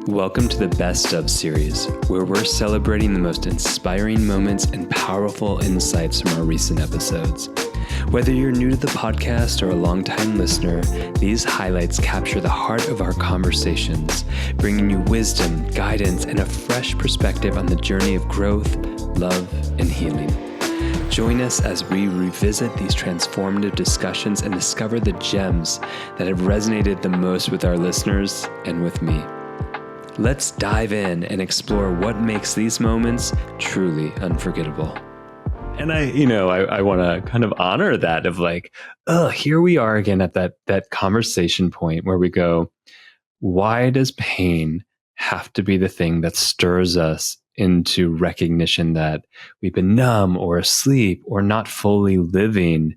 Welcome to the Best Of series, where we're celebrating the most inspiring moments and powerful insights from our recent episodes. Whether you're new to the podcast or a longtime listener, these highlights capture the heart of our conversations, bringing you wisdom, guidance, and a fresh perspective on the journey of growth, love, and healing. Join us as we revisit these transformative discussions and discover the gems that have resonated the most with our listeners and with me. Let's dive in and explore what makes these moments truly unforgettable. And I want to kind of honor that of like, here we are again at that conversation point where we go, why does pain have to be the thing that stirs us into recognition that we've been numb or asleep or not fully living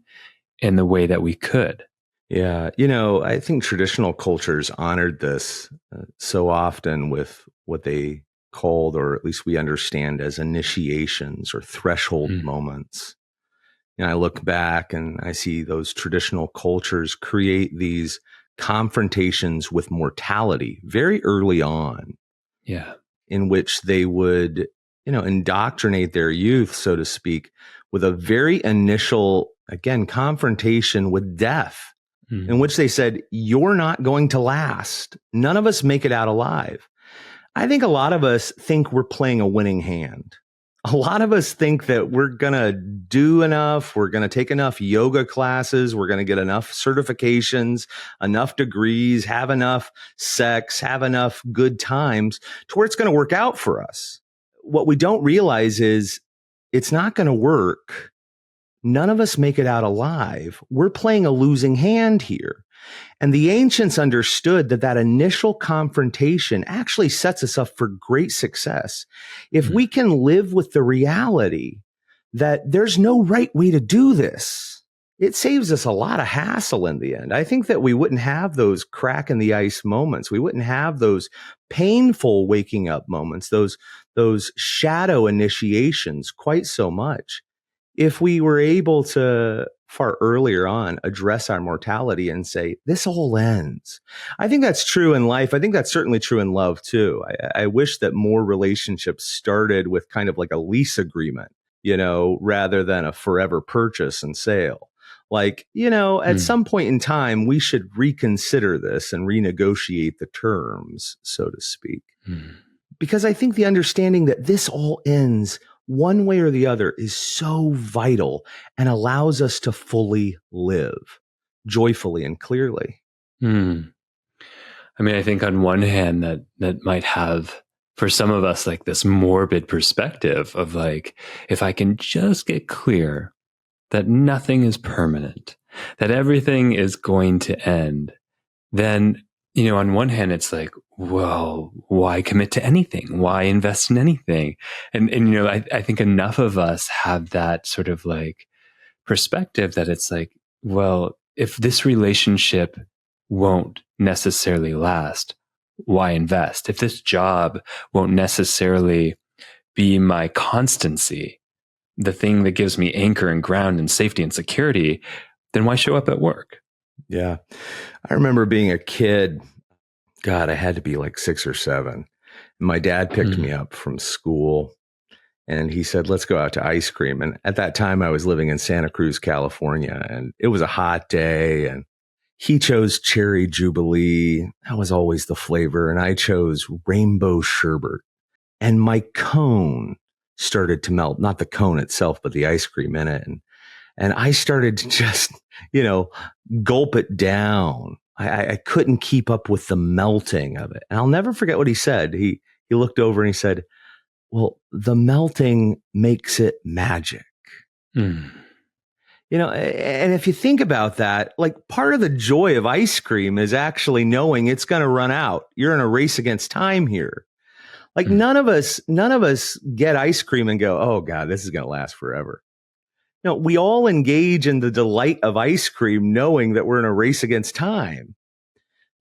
in the way that we could? Yeah. I think traditional cultures honored this so often with what they called, or at least we understand as initiations or threshold moments. I look back and I see those traditional cultures create these confrontations with mortality very early on. Yeah. In which they would, indoctrinate their youth, so to speak, with a very initial, again, confrontation with death. In which they said, you're not going to last. None of us make it out alive. I think a lot of us think we're playing a winning hand. A lot of us think that we're going to do enough. We're going to take enough yoga classes. We're going to get enough certifications, enough degrees, have enough sex, have enough good times to where it's going to work out for us. What we don't realize is it's not going to work. None of us make it out alive. We're playing a losing hand here. And the ancients understood that initial confrontation actually sets us up for great success. If we can live with the reality that there's no right way to do this, it saves us a lot of hassle in the end. I think that we wouldn't have those crack in the ice moments. We wouldn't have those painful waking up moments, those shadow initiations quite so much, if we were able to far earlier on address our mortality and say, this all ends. I think that's true in life. I think that's certainly true in love too. I wish that more relationships started with kind of like a lease agreement, rather than a forever purchase and sale. Like, at some point in time, we should reconsider this and renegotiate the terms, so to speak. Because I think the understanding that this all ends one way or the other is so vital and allows us to fully live joyfully and clearly. I think on one hand that might have for some of us like this morbid perspective of like, if I can just get clear that nothing is permanent, that everything is going to end, then, on one hand, it's like, well, why commit to anything? Why invest in anything? And I think enough of us have that sort of like perspective that it's like, well, if this relationship won't necessarily last, why invest? If this job won't necessarily be my constancy, the thing that gives me anchor and ground and safety and security, then why show up at work? Yeah. I remember being a kid. God, I had to be like 6 or 7. My dad picked me up from school and he said, let's go out to ice cream. And at that time I was living in Santa Cruz, California, and it was a hot day and he chose cherry jubilee. That was always the flavor. And I chose rainbow sherbet. And my cone started to melt, not the cone itself, but the ice cream in it. And I started to just, gulp it down. I couldn't keep up with the melting of it. And I'll never forget what he said. He looked over and he said, well, the melting makes it magic. And if you think about that, like part of the joy of ice cream is actually knowing it's going to run out. You're in a race against time here. Like none of us get ice cream and go, oh God, this is going to last forever. No, we all engage in the delight of ice cream, knowing that we're in a race against time,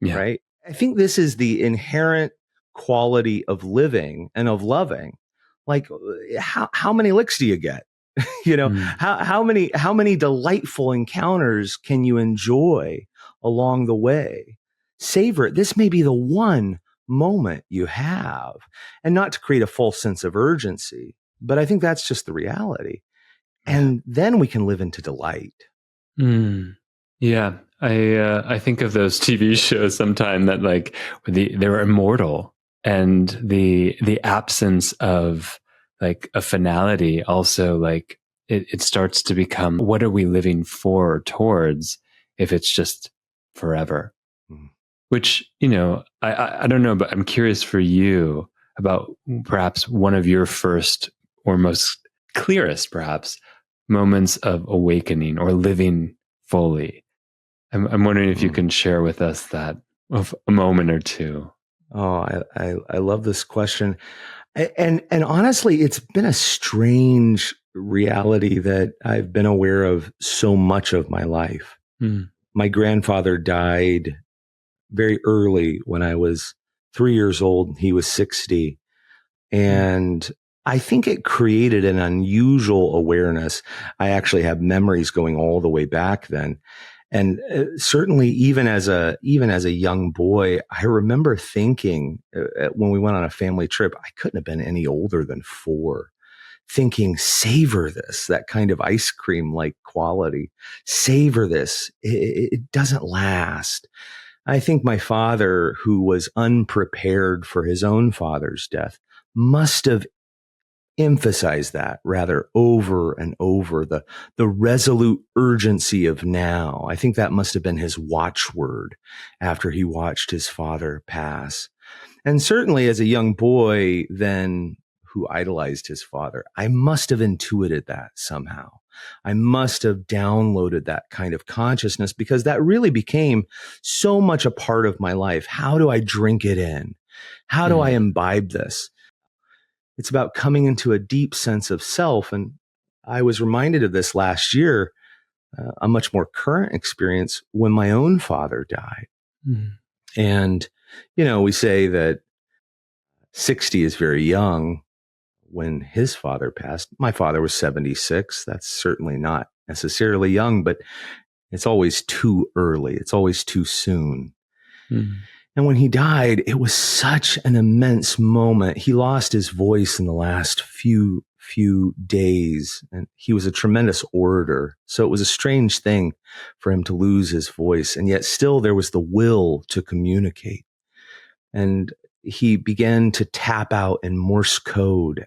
right? I think this is the inherent quality of living and of loving. Like, how many licks do you get? How many delightful encounters can you enjoy along the way? Savor it. This may be the one moment you have, and not to create a false sense of urgency. But I think that's just the reality. And then we can live into delight. Yeah. I think of those TV shows sometime that like they're immortal, and the absence of like a finality also, like it starts to become, what are we living for or towards if it's just forever? Which, I don't know, but I'm curious for you about perhaps one of your first or most clearest, perhaps, moments of awakening or living fully. I'm wondering if you can share with us that, of a moment or two. Oh, I love this question. And honestly, it's been a strange reality that I've been aware of so much of my life. My grandfather died very early when I was 3 years old. He was 60. And I think it created an unusual awareness. I actually have memories going all the way back then. And certainly even as a young boy, I remember thinking when we went on a family trip, I couldn't have been any older than 4, thinking, savor this, that kind of ice cream like quality. Savor this. It doesn't last. I think my father, who was unprepared for his own father's death, must have emphasized that rather over and over, the resolute urgency of now. I think that must have been his watchword after he watched his father pass. And certainly as a young boy then who idolized his father, I must have intuited that somehow. I must have downloaded that kind of consciousness, because that really became so much a part of my life. How do I drink it in? How do I imbibe this? It's about coming into a deep sense of self. And I was reminded of this last year, a much more current experience when my own father died. And, we say that 60 is very young. When his father passed, my father was 76. That's certainly not necessarily young, but it's always too early. It's always too soon. And when he died, it was such an immense moment. He lost his voice in the last few days, and he was a tremendous orator. So it was a strange thing for him to lose his voice. And yet still there was the will to communicate. And he began to tap out in Morse code,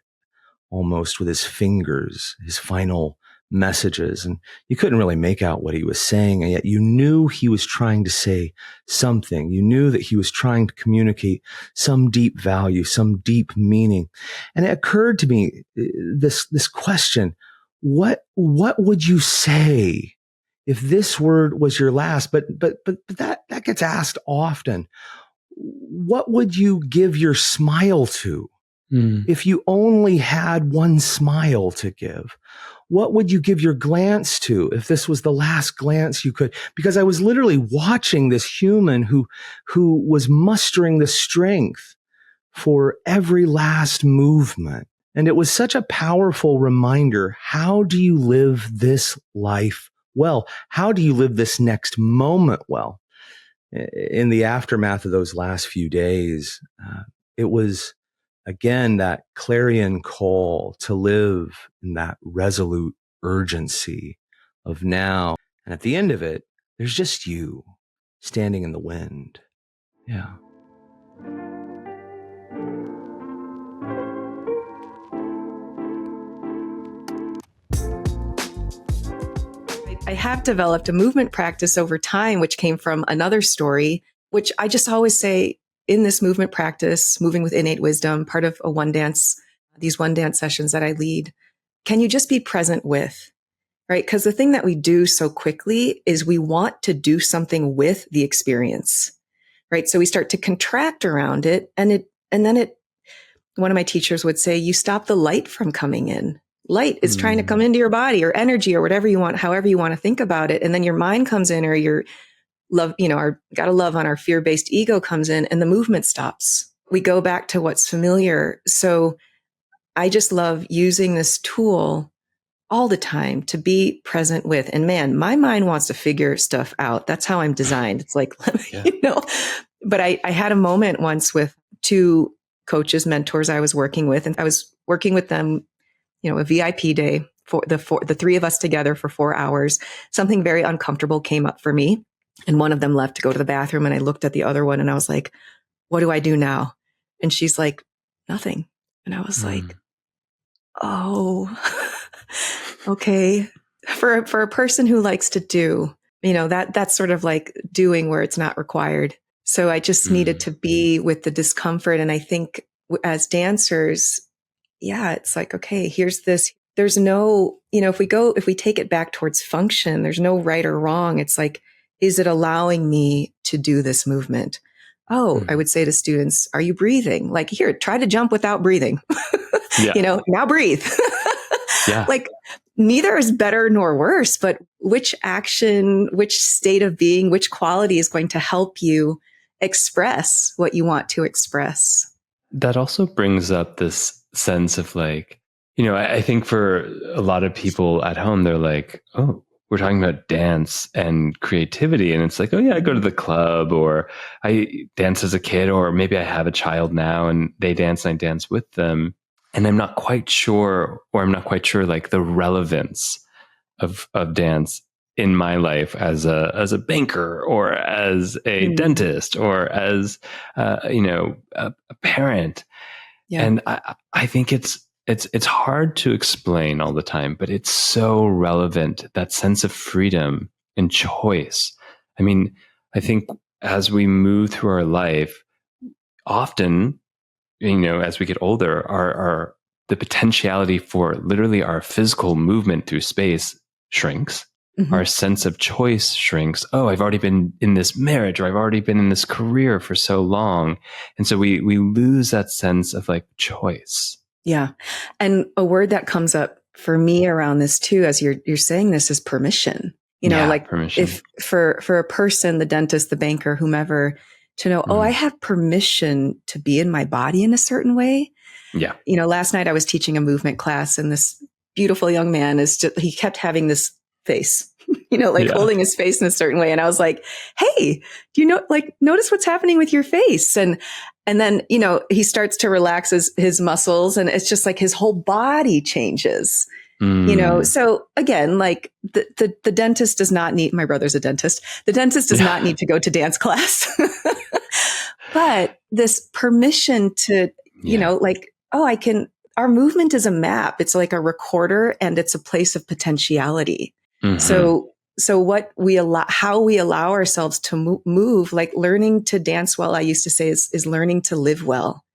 almost with his fingers, his final messages. And you couldn't really make out what he was saying. And yet you knew he was trying to say something. You knew that he was trying to communicate some deep value, some deep meaning. And it occurred to me, this question, what would you say if this word was your last? But that gets asked often. What would you give your smile to? If you only had one smile to give? What would you give your glance to if this was the last glance you could? Because I was literally watching this human who was mustering the strength for every last movement. And it was such a powerful reminder. How do you live this life well? How do you live this next moment well? In the aftermath of those last few days, it was, again, that clarion call to live in that resolute urgency of now. And at the end of it, there's just you standing in the wind. Yeah. I have developed a movement practice over time, which came from another story, which I just always say in this movement practice, moving with innate wisdom, part of these one dance sessions that I lead, can you just be present with, right? Because the thing that we do so quickly is we want to do something with the experience, right? So we start to contract around it. And then one of my teachers would say, you stop the light from coming in. Light is trying to come into your body, or energy, or whatever you want, however you want to think about it. And then your mind comes in, or your love, our gotta love on our fear-based ego comes in, and the movement stops. We go back to what's familiar. So I just love using this tool all the time to be present with. And man, my mind wants to figure stuff out. That's how I'm designed. It's like, But I had a moment once with two coaches, mentors I was working with, and I was working with them, a VIP day for the three of us together for 4 hours. Something very uncomfortable came up for me, and one of them left to go to the bathroom, and I looked at the other one and I was like, what do I do now? And she's like, nothing. And I was like, oh, okay. For a person who likes to do, that's sort of like doing where it's not required. So I just needed to be with the discomfort. And I think as dancers, it's like, okay, here's this. There's no, if we take it back towards function, there's no right or wrong. It's like, is it allowing me to do this movement? Oh, I would say to students, are you breathing? Like, here, try to jump without breathing. Now breathe. Yeah. Like, neither is better nor worse, but which action, which state of being, which quality is going to help you express what you want to express? That also brings up this sense of like, I think for a lot of people at home, they're like, oh, we're talking about dance and creativity. And it's like, oh yeah, I go to the club, or I dance as a kid, or maybe I have a child now and they dance and I dance with them. And I'm not quite sure like the relevance of dance in my life as a banker, or as a dentist, or as a parent. Yeah. And I think it's hard to explain all the time, but it's so relevant, that sense of freedom and choice. I mean, I think as we move through our life, often, as we get older, our the potentiality for literally our physical movement through space shrinks. Mm-hmm. Our sense of choice shrinks. Oh, I've already been in this marriage, or I've already been in this career for so long. And so we lose that sense of like choice. Yeah. And a word that comes up for me around this too, as you're saying this, is permission. Like permission. If for a person, the dentist, the banker, whomever, to know, oh, I have permission to be in my body in a certain way. Yeah. Last night I was teaching a movement class, and this beautiful young man he kept having this face, holding his face in a certain way. And I was like, hey, do you notice what's happening with your face? And then, he starts to relax his muscles, and it's just like his whole body changes. So again, like the dentist does not need, my brother's a dentist. The dentist does not need to go to dance class, but this permission to, our movement is a map. It's like a recorder, and it's a place of potentiality. Mm-hmm. So how we allow ourselves to move, like learning to dance well, I used to say is learning to live well.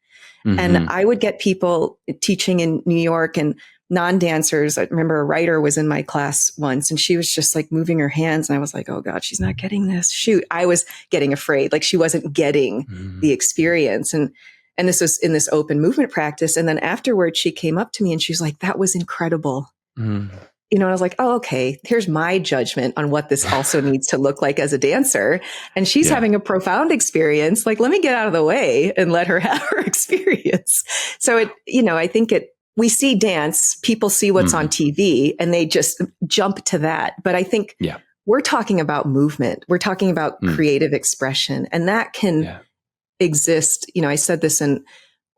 Mm-hmm. And I would get people teaching in New York, and non-dancers. I remember a writer was in my class once, and she was just like moving her hands. And I was like, oh God, she's not getting this. Shoot. I was getting afraid. Like she wasn't getting the experience. And this was in this open movement practice. And then afterwards she came up to me and she was like, that was incredible. And I was like, oh, okay, here's my judgment on what this also needs to look like as a dancer. And she's having a profound experience. Like, let me get out of the way and let her have her experience. So I think we see dance, people see what's on TV, and they just jump to that. But I think we're talking about movement. We're talking about creative expression, and that can exist. I said this in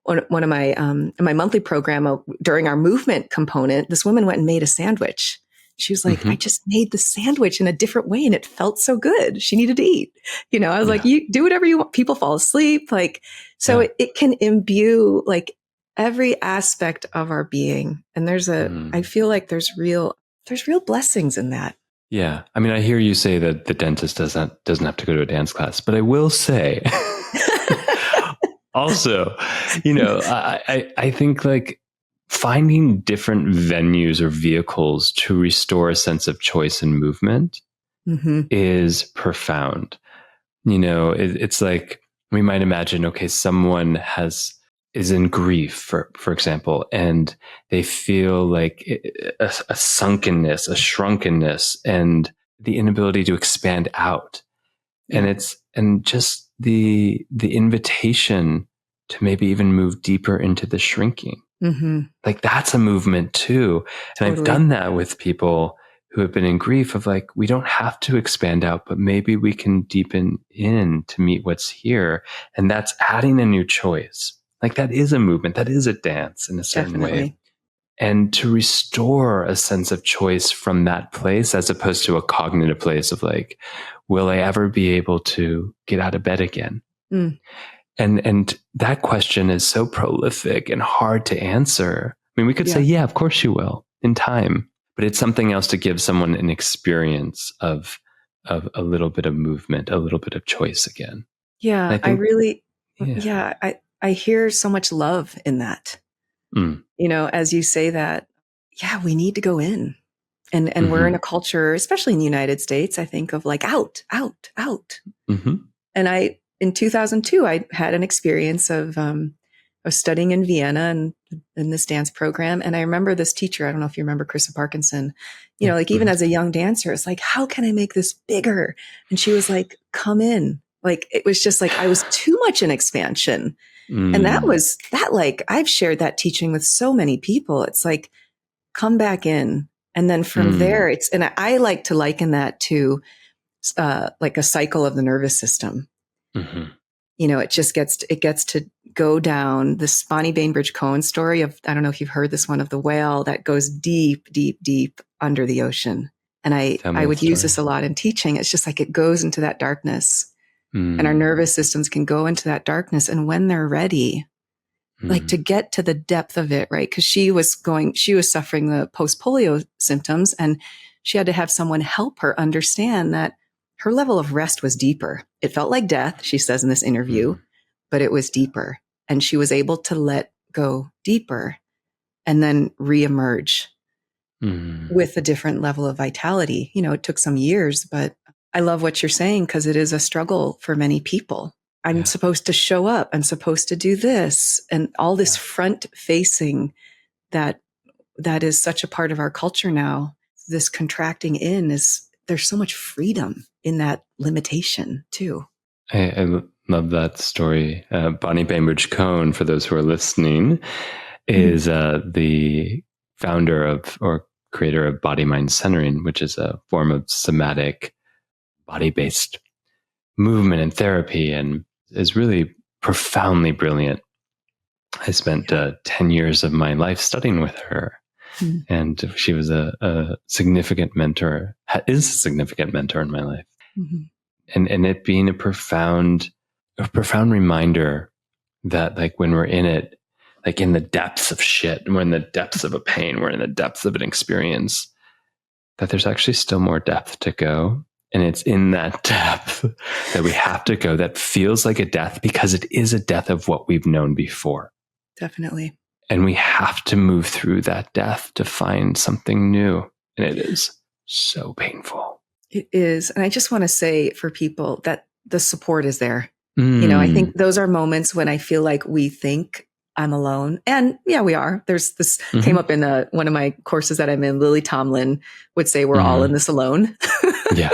one of my in my monthly program during our movement component. This woman went and made a sandwich. She was like, I just made the sandwich in a different way, and it felt so good. She needed to eat. I was like, you do whatever you want. People fall asleep. Like, so it can imbue like every aspect of our being. And I feel like there's real blessings in that. Yeah. I mean, I hear you say that the dentist doesn't have to go to a dance class, but I will say also, I think like finding different venues or vehicles to restore a sense of choice and movement is profound. It's like we might imagine, okay, someone is in grief, for example, and they feel like a sunkenness, a shrunkeness, and the inability to expand out. And just the invitation to maybe even move deeper into the shrinking. Like that's a movement too. And I've done that with people who have been in grief of like, we don't have to expand out, but maybe we can deepen in to meet what's here. And that's adding a new choice. Like that is a movement, that is a dance in a certain way. And to restore a sense of choice from that place, as opposed to a cognitive place of like, will I ever be able to get out of bed again? And that question is so prolific and hard to answer. I mean, we could say, yeah, of course you will in time, but it's something else to give someone an experience of a little bit of movement, a little bit of choice again. Yeah, I really, I hear so much love in that. You know, as you say that, yeah, we need to go in. And we're in a culture, especially in the United States, I think of like out. And in 2002, I had an experience of studying in Vienna and in this dance program. And I remember this teacher, I don't know if you remember Krista Parkinson, you know, like even as a young dancer, it's like, how can I make this bigger? And she was like, come in. Like, it was just like, I was too much in expansion. And that like, I've shared that teaching with so many people. It's like, come back in. And then from there, and I like to liken that to like a cycle of the nervous system. You know, it gets to go down this Bonnie Bainbridge Cohen story of, I don't know if you've heard this one, of the whale that goes deep, deep, deep under the ocean. And I would use this a lot in teaching. It's just like it goes into that darkness. And our nervous systems can go into that darkness. And when they're ready, like to get to the depth of it, right? Because she was suffering the post-polio symptoms, and she had to have someone help her understand that her level of rest was deeper. It felt like death, she says in this interview, but it was deeper. And she was able to let go deeper and then reemerge with a different level of vitality. You know, it took some years, but I love what you're saying, because it is a struggle for many people. I'm supposed to show up. I'm supposed to do this, and all this front facing that is such a part of our culture now. This contracting in there's so much freedom in that limitation too. I love that story. Bonnie Bainbridge Cohen, for those who are listening, is the founder of or creator of body mind centering, which is a form of somatic body-based movement and therapy, and is really profoundly brilliant. I spent 10 years of my life studying with her, and she was a significant mentor, is a significant mentor in my life. And it being a profound reminder that, like, when we're in it, like in the depths of shit, and we're in the depths of a pain, we're in the depths of an experience, that there's actually still more depth to go. And it's in that depth that we have to go, that feels like a death, because it is a death of what we've known before. Definitely. And we have to move through that death to find something new. And it is so painful. It is. And I just want to say for people that the support is there. You know, I think those are moments when I feel like we think I'm alone. And yeah, we are. There's this came up in one of my courses that I'm in. Lily Tomlin would say we're all in this alone. Yeah.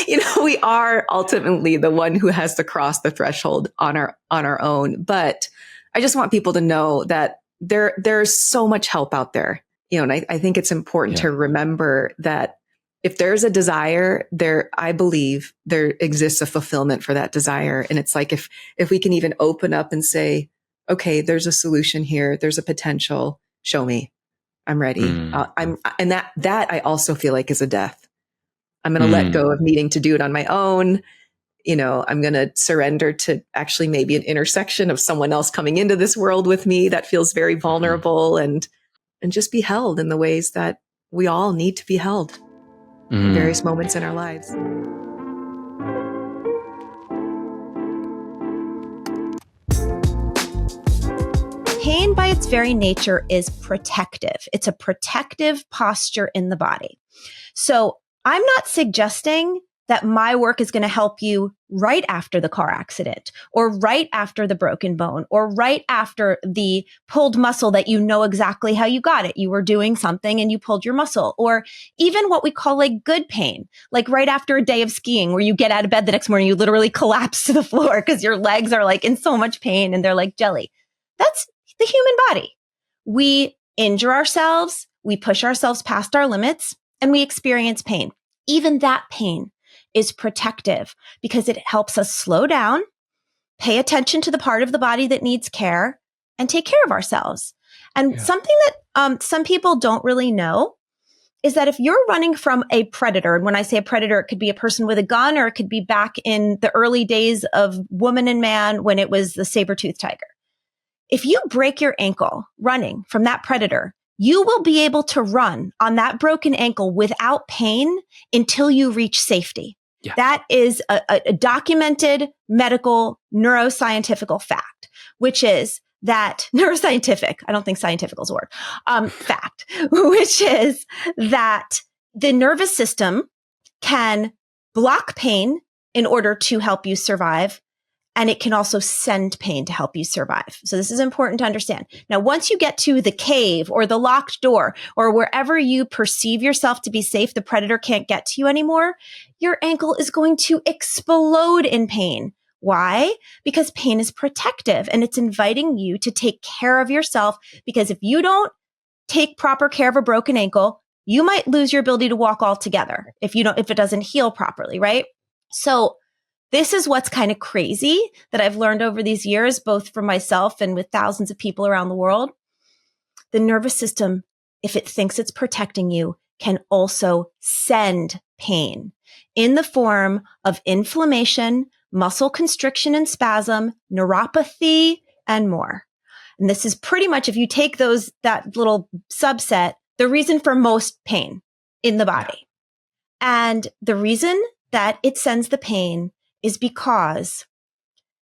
You know, we are ultimately the one who has to cross the threshold on our own. But I just want people to know that there's so much help out there. You know, and I think it's important to remember that if there's a desire there, I believe there exists a fulfillment for that desire. And it's like, if we can even open up and say, okay, there's a solution here. There's a potential. Show me. I'm ready. And that I also feel like is a death. I'm going to let go of needing to do it on my own. You know, I'm going to surrender to actually maybe an intersection of someone else coming into this world with me that feels very vulnerable and just be held in the ways that we all need to be held in various moments in our lives. Pain by its very nature is protective. It's a protective posture in the body. So I'm not suggesting that my work is going to help you right after the car accident, or right after the broken bone, or right after the pulled muscle that you know exactly how you got it. You were doing something and you pulled your muscle, or even what we call like good pain, like right after a day of skiing where you get out of bed the next morning, you literally collapse to the floor because your legs are like in so much pain and they're like jelly. That's the human body. We injure ourselves. We push ourselves past our limits. and we experience pain. Even that pain is protective because it helps us slow down, pay attention to the part of the body that needs care, and take care of ourselves. And something that some people don't really know is that if you're running from a predator, and when I say a predator, it could be a person with a gun, or it could be back in the early days of Woman and Man when it was the saber-toothed tiger. If you break your ankle running from that predator, you will be able to run on that broken ankle without pain until you reach safety. Yeah. That is a documented medical neuroscientific fact, which is that neuroscientific, I don't think scientific is a word, fact, which is that the nervous system can block pain in order to help you survive. And it can also send pain to help you survive. So this is important to understand. Now, once you get to the cave or the locked door or wherever you perceive yourself to be safe, the predator can't get to you anymore, your ankle is going to explode in pain. Why? Because pain is protective and it's inviting you to take care of yourself, because if you don't take proper care of a broken ankle, you might lose your ability to walk altogether if it doesn't heal properly, right? So this is what's kind of crazy that I've learned over these years, both for myself and with thousands of people around the world. The nervous system, if it thinks it's protecting you, can also send pain in the form of inflammation, muscle constriction and spasm, neuropathy, and more. And this is pretty much, if you take that little subset, the reason for most pain in the body. And the reason that it sends the pain is because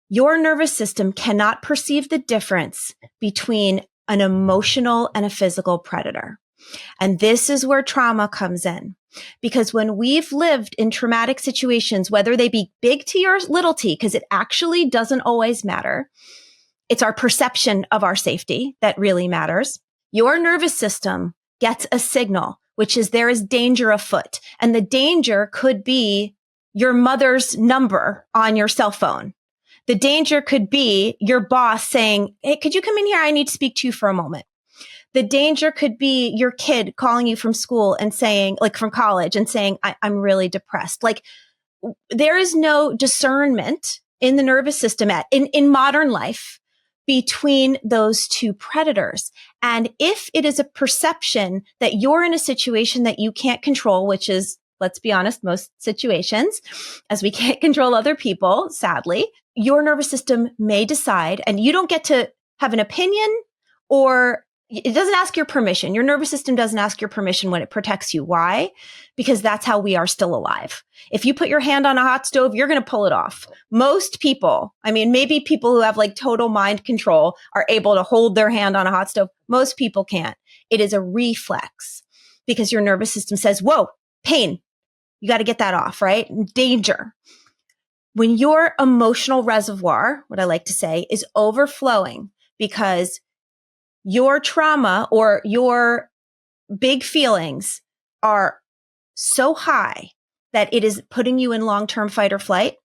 your nervous system cannot perceive the difference between an emotional and a physical predator. And this is where trauma comes in. Because when we've lived in traumatic situations, whether they be big T or little t, because it actually doesn't always matter, it's our perception of our safety that really matters. Your nervous system gets a signal, which is there is danger afoot. And the danger could be your mother's number on your cell phone. The danger could be your boss saying, hey, could you come in here? I need to speak to you for a moment. The danger could be your kid calling you from school and saying, like from college, and saying, I'm really depressed. Like, there is no discernment in the nervous system in modern life between those two predators. And if it is a perception that you're in a situation that you can't control, which is, let's be honest, most situations, as we can't control other people, sadly, your nervous system may decide, and you don't get to have an opinion, or it doesn't ask your permission. Your nervous system doesn't ask your permission when it protects you. Why? Because that's how we are still alive. If you put your hand on a hot stove, you're going to pull it off. Most people, I mean, maybe people who have like total mind control are able to hold their hand on a hot stove. Most people can't. It is a reflex because your nervous system says, whoa, pain. You got to get that off, right? Danger. When your emotional reservoir, what I like to say, is overflowing because your trauma or your big feelings are so high that it is putting you in long-term fight or flight,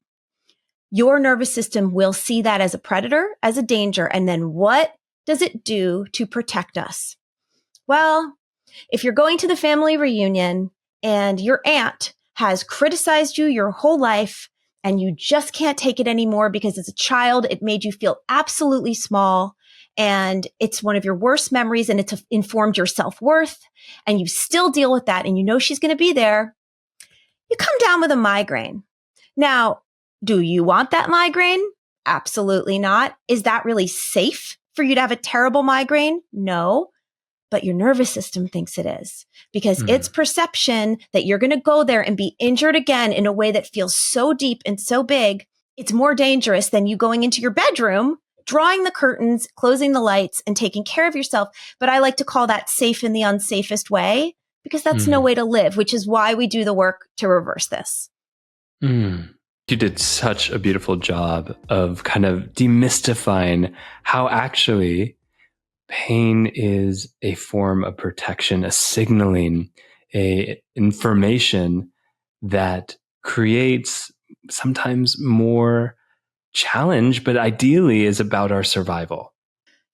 your nervous system will see that as a predator, as a danger. And then what does it do to protect us? Well, if you're going to the family reunion and your aunt has criticized you your whole life and you just can't take it anymore because as a child, it made you feel absolutely small, and it's one of your worst memories, and it's informed your self-worth, and you still deal with that, and you know she's going to be there, you come down with a migraine. Now, do you want that migraine? Absolutely not. Is that really safe for you to have a terrible migraine? No. But your nervous system thinks it is, because its perception that you're going to go there and be injured again in a way that feels so deep and so big, it's more dangerous than you going into your bedroom, drawing the curtains, closing the lights, and taking care of yourself. But I like to call that safe in the unsafest way, because that's no way to live, which is why we do the work to reverse this. You did such a beautiful job of kind of demystifying how actually pain is a form of protection, a signaling, a information that creates sometimes more challenge, but ideally is about our survival.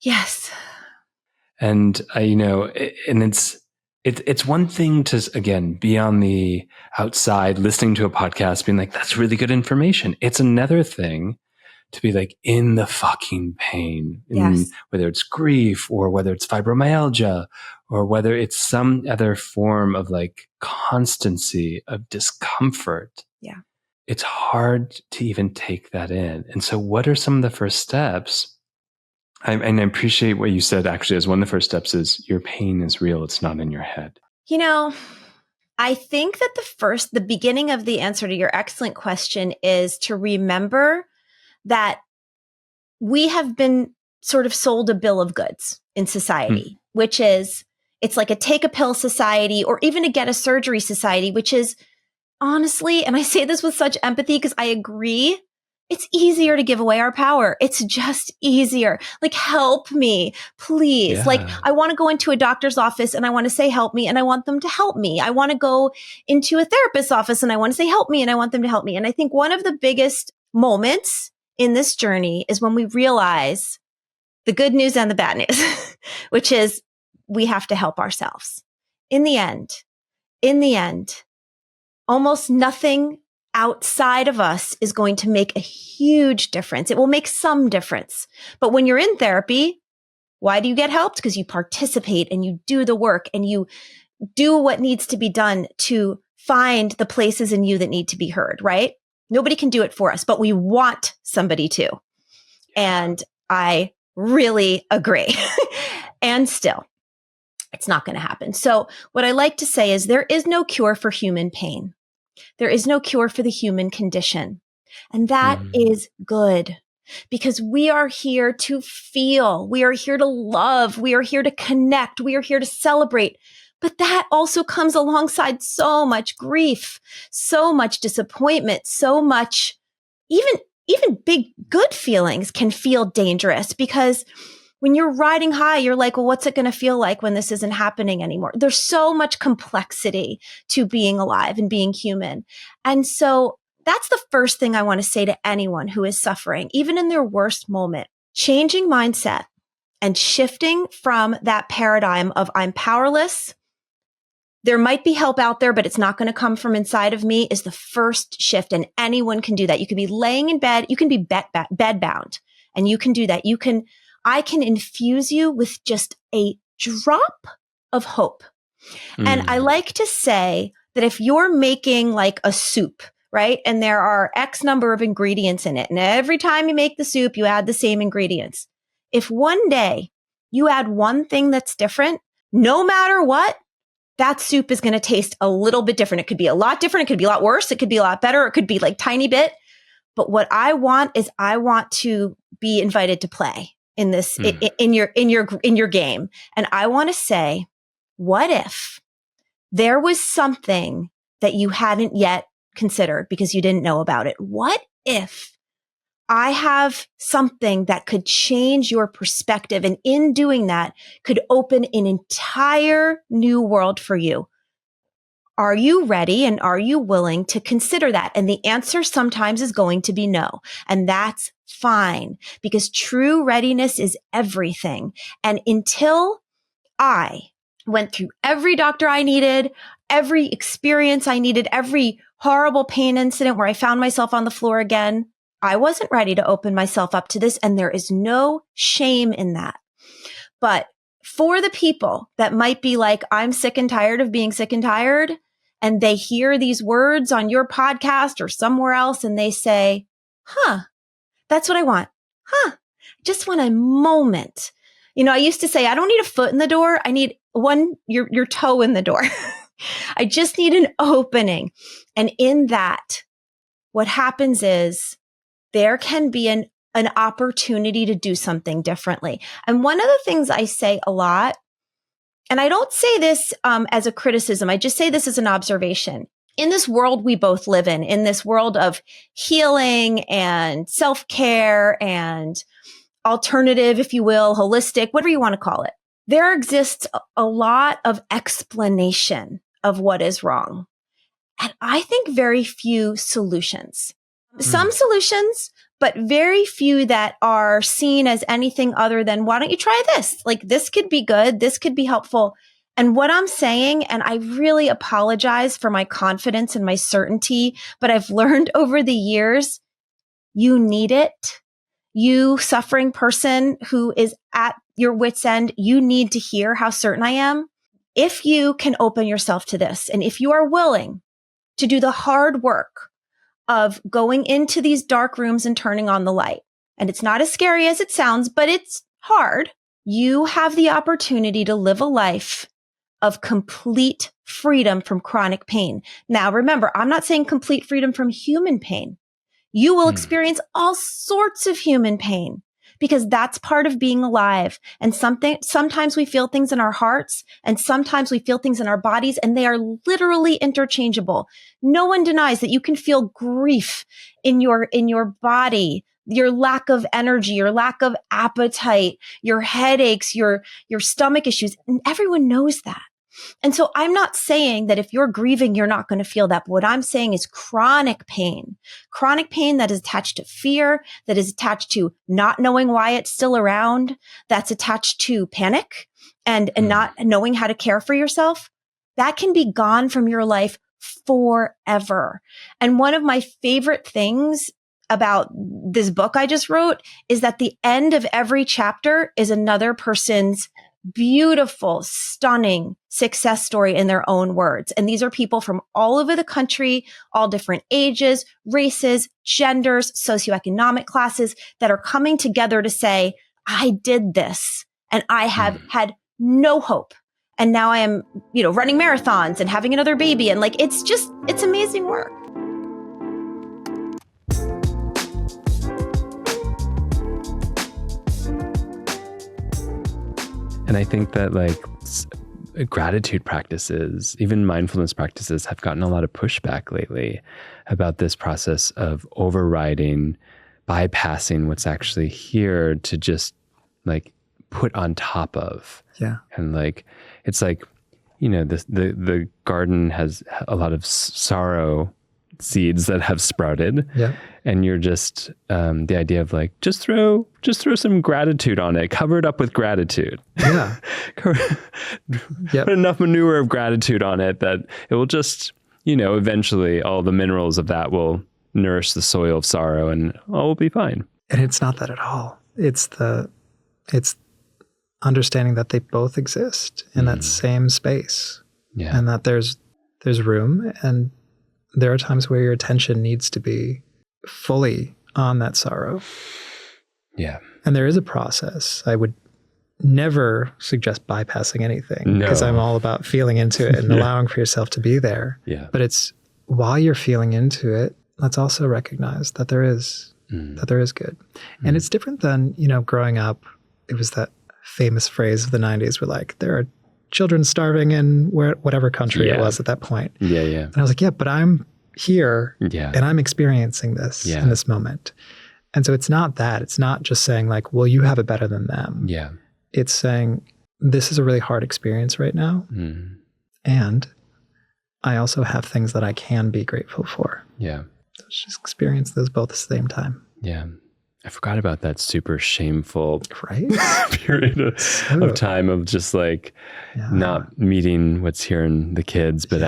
Yes. And and It's one thing to, again, be on the outside listening to a podcast, being like, that's really good information. It's another thing to be like in the fucking pain, Yes. whether it's grief or whether it's fibromyalgia or whether it's some other form of like constancy of discomfort. Yeah. It's hard to even take that in. And so what are some of the first steps? And I appreciate what you said actually as one of the first steps is your pain is real. It's not in your head. You know, I think that the beginning of the answer to your excellent question is to remember that we have been sort of sold a bill of goods in society, which is, it's like a take a pill society or even a get a surgery society, which is honestly, and I say this with such empathy because I agree, it's easier to give away our power. It's just easier. Like, help me, please. Yeah. Like, I want to go into a doctor's office and I want to say, help me. And I want them to help me. I want to go into a therapist's office and I want to say, help me. And I want them to help me. And I think one of the biggest moments in this journey is when we realize the good news and the bad news, which is we have to help ourselves. In the end, almost nothing outside of us is going to make a huge difference. It will make some difference. But when you're in therapy, why do you get helped? Because you participate and you do the work and you do what needs to be done to find the places in you that need to be heard, right? Nobody can do it for us, but we want somebody to. And I really agree. And still, it's not going to happen. So what I like to say is there is no cure for human pain. There is no cure for the human condition. And that is good because we are here to feel. We are here to love. We are here to connect. We are here to celebrate. But that also comes alongside so much grief, so much disappointment, so much, even big good feelings can feel dangerous because when you're riding high, you're like, well, what's it going to feel like when this isn't happening anymore? There's so much complexity to being alive and being human. And so that's the first thing I want to say to anyone who is suffering, even in their worst moment. Changing mindset and shifting from that paradigm of I'm powerless. There might be help out there, but it's not going to come from inside of me is the first shift. And anyone can do that. You could be laying in bed. You can be bed bound and you can do that. I can infuse you with just a drop of hope. And I like to say that if you're making like a soup, right? And there are X number of ingredients in it. And every time you make the soup, you add the same ingredients. If one day you add one thing that's different, no matter what, that soup is going to taste a little bit different. It could be a lot different. It could be a lot worse. It could be a lot better. It could be like tiny bit. But what I want is I want to be invited to play in this, in your game. And I want to say, what if there was something that you hadn't yet considered because you didn't know about it? What if I have something that could change your perspective and in doing that could open an entire new world for you? Are you ready and are you willing to consider that? And the answer sometimes is going to be no. And that's fine because true readiness is everything. And until I went through every doctor I needed, every experience I needed, every horrible pain incident where I found myself on the floor again, I wasn't ready to open myself up to this. And there is no shame in that. But for the people that might be like, I'm sick and tired of being sick and tired, and they hear these words on your podcast or somewhere else, and they say, that's what I want. Just want a moment. You know, I used to say, I don't need a foot in the door. I need your toe in the door. I just need an opening. And in that, what happens is there can be an opportunity to do something differently. And one of the things I say a lot, and I don't say this as a criticism, I just say this as an observation. In this world we both live in this world of healing and self-care and alternative, if you will, holistic, whatever you want to call it, there exists a lot of explanation of what is wrong. And I think very few solutions. Some solutions, but very few that are seen as anything other than, why don't you try this? Like, this could be good. This could be helpful. And what I'm saying, and I really apologize for my confidence and my certainty, but I've learned over the years, you need it. You suffering person who is at your wit's end, you need to hear how certain I am. If you can open yourself to this, and if you are willing to do the hard work of going into these dark rooms and turning on the light, and it's not as scary as it sounds, but it's hard, you have the opportunity to live a life of complete freedom from chronic pain. Now, remember, I'm not saying complete freedom from human pain. You will experience all sorts of human pain because that's part of being alive. And sometimes we feel things in our hearts and sometimes we feel things in our bodies, and they are literally interchangeable. No one denies that you can feel grief in your body, your lack of energy, your lack of appetite, your headaches, your stomach issues. And everyone knows that. And so I'm not saying that if you're grieving, you're not going to feel that. But what I'm saying is chronic pain that is attached to fear, that is attached to not knowing why it's still around, that's attached to panic and not knowing how to care for yourself. That can be gone from your life forever. And one of my favorite things about this book I just wrote is that the end of every chapter is another person's beautiful, stunning success story in their own words. And these are people from all over the country, all different ages, races, genders, socioeconomic classes that are coming together to say, I did this and I have had no hope. And now I am, running marathons and having another baby. And it's amazing work. And I think that gratitude practices, even mindfulness practices, have gotten a lot of pushback lately about this process of overriding, bypassing what's actually here to just put on top of. Yeah. And it's the garden has a lot of sorrow seeds that have sprouted. Yeah. And you're just the idea of just throw some gratitude on it, cover it up with gratitude. Yeah. Put enough manure of gratitude on it that it will just, eventually all the minerals of that will nourish the soil of sorrow and all will be fine. And it's not that at all. It's understanding that they both exist in that same space. Yeah. And that there's room, and there are times where your attention needs to be fully on that sorrow. Yeah. And there is a process. I would never suggest bypassing anything because I'm all about feeling into it and allowing for yourself to be there. Yeah. But it's while you're feeling into it, let's also recognize that there is good. And it's different than, growing up. It was that famous phrase of the 90s where there are children starving in whatever country it was at that point. Yeah, yeah. And I was but I'm here and I'm experiencing this in this moment. And so it's not that. It's not just saying well, you have it better than them. Yeah. It's saying this is a really hard experience right now. And I also have things that I can be grateful for. Yeah. So just experience those both at the same time. Yeah. I forgot about that super shameful period of time of just not meeting what's here in the kids, but